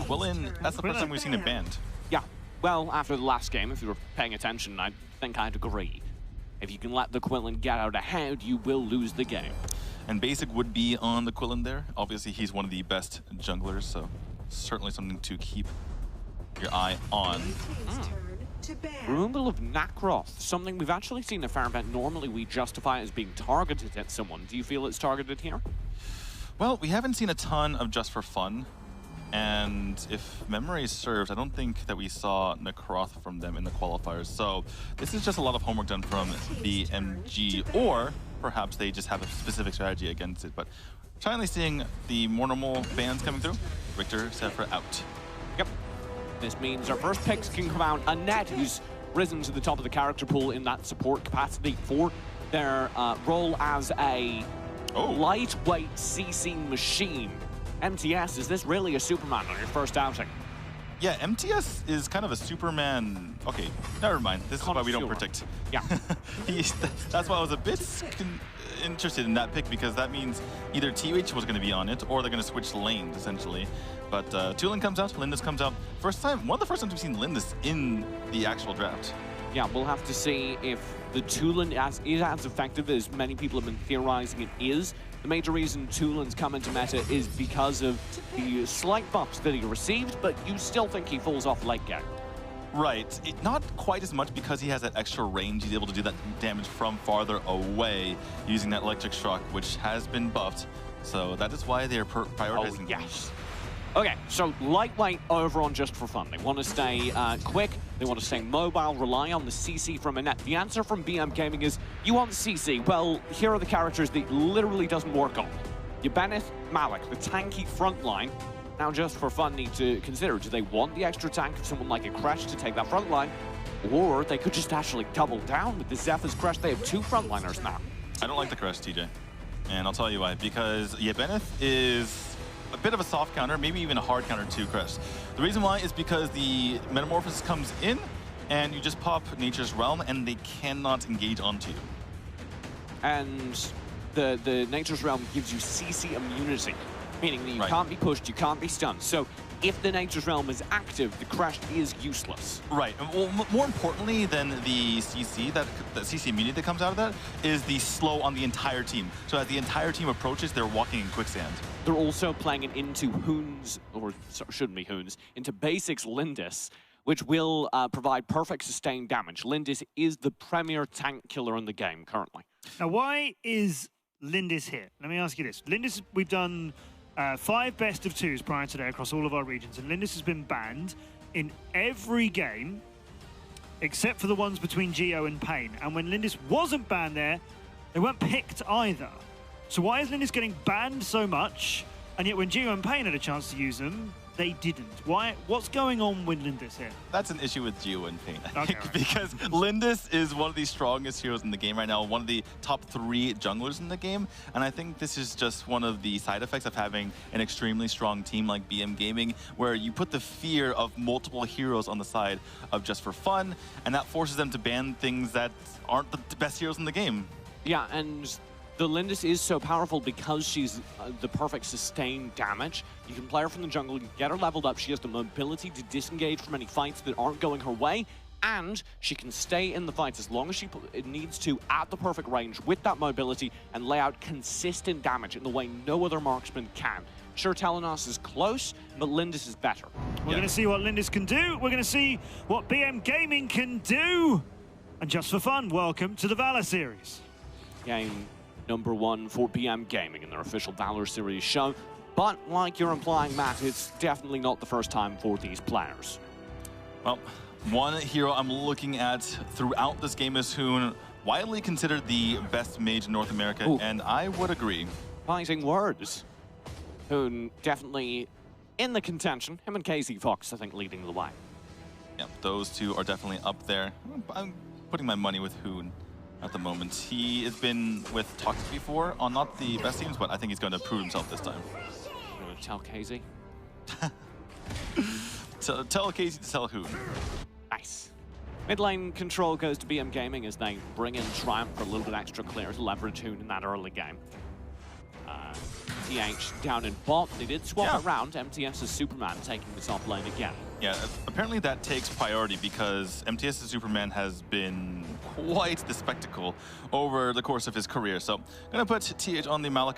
Quillen, that's the first time we've seen it banned. Yeah, well, after the last game, if you were paying attention, I think I'd agree. If you can let the Quillen get out ahead, you will lose the game. And basic would be on the Quillen there. Obviously, he's one of the best junglers, so certainly something to keep your eye on. Removal of Nacroth, something we've actually seen a fair bit. Normally, we justify it as being targeted at someone. Do you feel it's targeted here? Well, we haven't seen a ton of Just4fun. And if memory serves, I don't think that we saw Nacroth from them in the qualifiers. So this is just a lot of homework done from BMG, or perhaps they just have a specific strategy against it. But finally seeing the more normal bans coming through. Richter, Sephra out. Yep. This means our first picks can come out. Annette, who's risen to the top of the character pool in that support capacity for their role as a lightweight CC machine. MTS, is this really a Superman on your first outing? Yeah, MTS is kind of a Superman. Okay, never mind. This is why we don't predict. Yeah. That's why I was a bit interested in that pick, because that means either TH was going to be on it or they're going to switch lanes, essentially. But Tulin comes out, Lindis comes out. First time, one of the first times we've seen Lindis in the actual draft. Yeah, we'll have to see if the Tulin is as effective as many people have been theorizing it is. The major reason Tulin's come into meta is because of the slight buffs that he received, but you still think he falls off late game. Right. Not quite as much because he has that extra range. He's able to do that damage from farther away using that electric shock, which has been buffed. So that is why they're prioritizing. Oh, yes. Okay, so lightweight over on Just4fun. They want to stay quick, they want to stay mobile, rely on the CC from Annette. The answer from BM Gaming is, you want CC? Well, here are the characters that literally doesn't work on. Yabenith, Malik, the tanky front line. Now Just4fun need to consider, do they want the extra tank of someone like a Crash to take that front line? Or they could just actually double down with the Zephyr's Crash. They have two frontliners now. I don't like the Crash, TJ. And I'll tell you why. Because Yabenith is a bit of a soft counter, maybe even a hard counter to Crash. The reason why is because the Metamorphosis comes in and you just pop Nature's Realm and they cannot engage onto you. And the Nature's Realm gives you CC immunity, meaning that you can't be pushed, you can't be stunned. So if the Nature's Realm is active, the Crash is useless. Right. Well, more importantly than the CC, the CC immunity that comes out of that, is the slow on the entire team. So as the entire team approaches, they're walking in quicksand. They're also playing it into Hoon's, or shouldn't be Hoon's, into Basics Lindis, which will provide perfect sustained damage. Lindis is the premier tank killer in the game currently. Now, why is Lindis here? Let me ask you this. Lindis, we've done 5 best of 2s prior today across all of our regions, and Lindis has been banned in every game except for the ones between Geo and Pain. And when Lindis wasn't banned there, they weren't picked either. So why is Lindis getting banned so much, and yet when Geo and Pain had a chance to use them, they didn't? Why? What's going on with Lindis here? That's an issue with Geo and Pain, I think, because Lindis is one of the strongest heroes in the game right now, one of the top 3 junglers in the game, and I think this is just one of the side effects of having an extremely strong team like BM Gaming, where you put the fear of multiple heroes on the side of Just4fun, and that forces them to ban things that aren't the best heroes in the game. Yeah, and the Lindis is so powerful because she's the perfect sustained damage. You can play her from the jungle, you can get her leveled up, she has the mobility to disengage from any fights that aren't going her way, and she can stay in the fights as long as she needs to at the perfect range with that mobility and lay out consistent damage in the way no other marksman can. Sure, Telenos is close, but Lindis is better. We're going to see what Lindis can do. We're going to see what BM Gaming can do. And Just4fun, welcome to the Valor series. Game number 1 for BM Gaming in their official Valor series show. But like you're implying, Matt, it's definitely not the first time for these players. Well, one hero I'm looking at throughout this game is Hoon, widely considered the best mage in North America, and I would agree. Fighting words. Hoon definitely in the contention. Him and Casey Fox, I think, leading the way. Yeah, those two are definitely up there. I'm putting my money with Hoon at the moment. He has been with Toxic before on not the best teams, but I think he's going to prove himself this time. You want to tell Casey? Tell Casey to tell Hoon. Nice. Mid lane control goes to BM Gaming as they bring in Triumph for a little bit extra clear to leverage Hoon in that early game. TH down in bot. They did swap around. MTS's Superman taking this off lane again. Yeah, apparently that takes priority because MTS's Superman has been quite the spectacle over the course of his career. So, gonna put TH on the Malak.